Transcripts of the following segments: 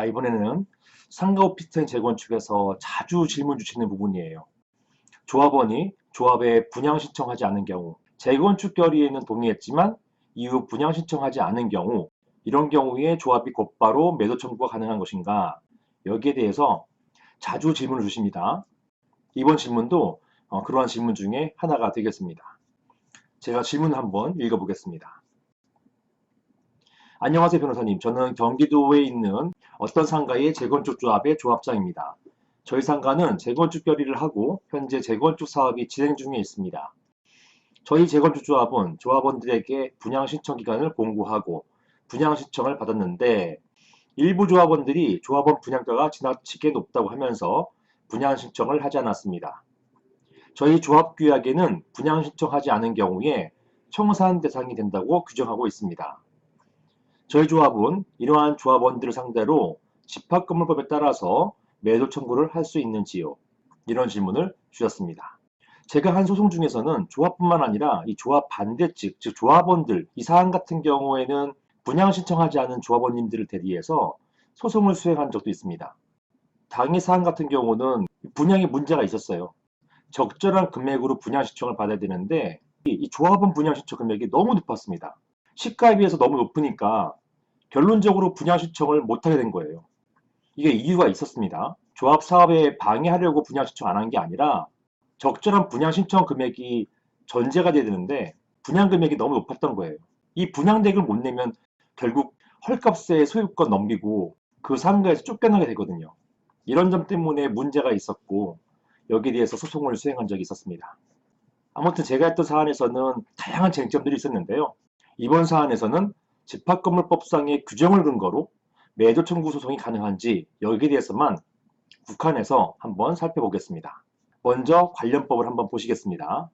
자, 이번에는 상가 오피스텔 재건축에서 자주 질문 주시는 부분이에요. 조합원이 조합에 분양 신청하지 않은 경우, 재건축 결의에는 동의했지만 이후 분양 신청하지 않은 경우, 이런 경우에 조합이 곧바로 매도 청구가 가능한 것인가? 여기에 대해서 자주 질문을 주십니다. 이번 질문도 그러한 질문 중에 하나가 되겠습니다. 제가 질문을 한번 읽어보겠습니다. 안녕하세요, 변호사님. 저는 경기도에 있는 어떤 상가의 재건축 조합의 조합장입니다. 저희 상가는 재건축 결의를 하고 현재 재건축 사업이 진행 중에 있습니다. 저희 재건축 조합은 조합원들에게 분양 신청 기간을 공고하고 분양 신청을 받았는데 일부 조합원들이 조합원 분양가가 지나치게 높다고 하면서 분양 신청을 하지 않았습니다. 저희 조합 규약에는 분양 신청하지 않은 경우에 청산 대상이 된다고 규정하고 있습니다. 저희 조합은 이러한 조합원들을 상대로 집합건물법에 따라서 매도 청구를 할 수 있는지요? 이런 질문을 주셨습니다. 제가 한 소송 중에서는 조합뿐만 아니라 이 조합 반대 측, 즉 조합원들, 이 사안 같은 경우에는 분양 신청하지 않은 조합원님들을 대리해서 소송을 수행한 적도 있습니다. 당해 사안 같은 경우는 분양에 문제가 있었어요. 적절한 금액으로 분양 신청을 받아야 되는데 이 조합원 분양 신청 금액이 너무 높았습니다. 시가에 비해서 너무 높으니까 결론적으로 분양 신청을 못하게 된 거예요. 이게 이유가 있었습니다. 조합 사업에 방해하려고 분양 신청 안 한 게 아니라 적절한 분양 신청 금액이 전제가 돼야 되는데 분양 금액이 너무 높았던 거예요. 이 분양대금을 못 내면 결국 헐값에 소유권 넘기고 그 상가에서 쫓겨나게 되거든요. 이런 점 때문에 문제가 있었고 여기에 대해서 소송을 수행한 적이 있었습니다. 아무튼 제가 했던 사안에서는 다양한 쟁점들이 있었는데요. 이번 사안에서는 집합건물법상의 규정을 근거로 매도 청구 소송이 가능한지 여기에 대해서만 국한해서 한번 살펴보겠습니다. 먼저 관련법을 한번 보시겠습니다.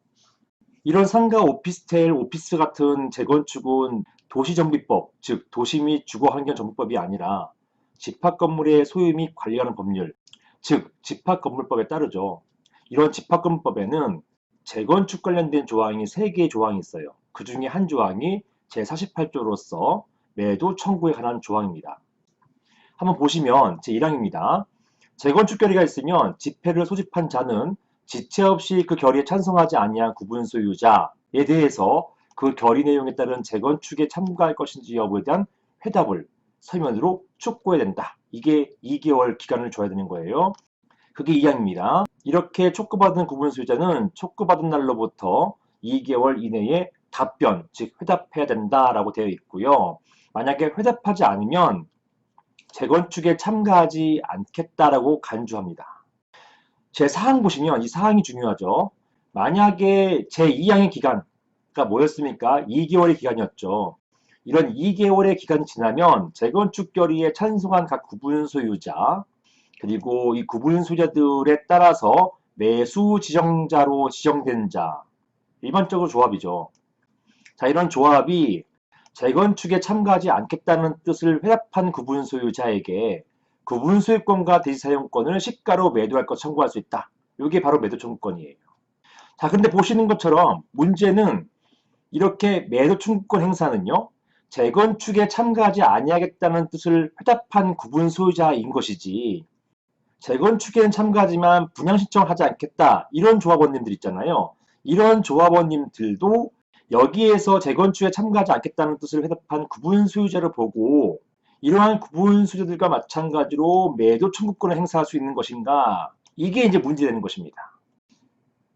이런 상가 오피스텔, 오피스 같은 재건축은 도시정비법, 즉 도시 및 주거환경정비법이 아니라 집합건물의 소유 및 관리하는 법률, 즉 집합건물법에 따르죠. 이런 집합건물법에는 재건축 관련된 조항이 3개의 조항이 있어요. 그 중에 한 조항이 제48조로서 매도 청구에 관한 조항입니다. 한번 보시면 제1항입니다. 재건축 결의가 있으면 지패를 소집한 자는 지체 없이 그 결의에 찬성하지 아니한 구분 소유자에 대해서 그 결의 내용에 따른 재건축에 참가할 것인지 여부에 대한 회답을 서면으로 촉구해야 된다. 이게 2개월 기간을 줘야 되는 거예요. 그게 2항입니다. 이렇게 촉구받은 구분 소유자는 촉구받은 날로부터 2개월 이내에 답변, 즉 회답해야 된다라고 되어 있고요. 만약에 회답하지 않으면 재건축에 참가하지 않겠다라고 간주합니다. 제 사항 보시면 이 사항이 중요하죠. 만약에 제2항의 기간가 뭐였습니까? 2개월의 기간이었죠. 이런 2개월의 기간이 지나면 재건축 결의에 찬성한 각 구분 소유자 그리고 이 구분 소유자들에 따라서 매수 지정자로 지정된 자 일반적으로 조합이죠. 자, 이런 조합이 재건축에 참가하지 않겠다는 뜻을 회답한 구분 소유자에게 구분 소유권과 대지 사용권을 시가로 매도할 것 청구할 수 있다. 이게 바로 매도 청구권이에요. 자, 근데 보시는 것처럼 문제는 이렇게 매도 청구권 행사는요. 재건축에 참가하지 아니하겠다는 뜻을 회답한 구분 소유자인 것이지 재건축에는 참가하지만 분양 신청을 하지 않겠다. 이런 조합원님들 있잖아요. 이런 조합원님들도 여기에서 재건축에 참가하지 않겠다는 뜻을 회답한 구분 소유자를 보고 이러한 구분 소유자들과 마찬가지로 매도 청구권을 행사할 수 있는 것인가? 이게 이제 문제되는 것입니다.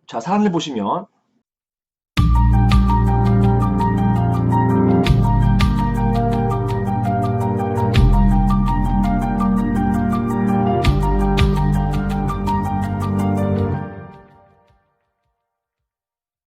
자, 사안을 보시면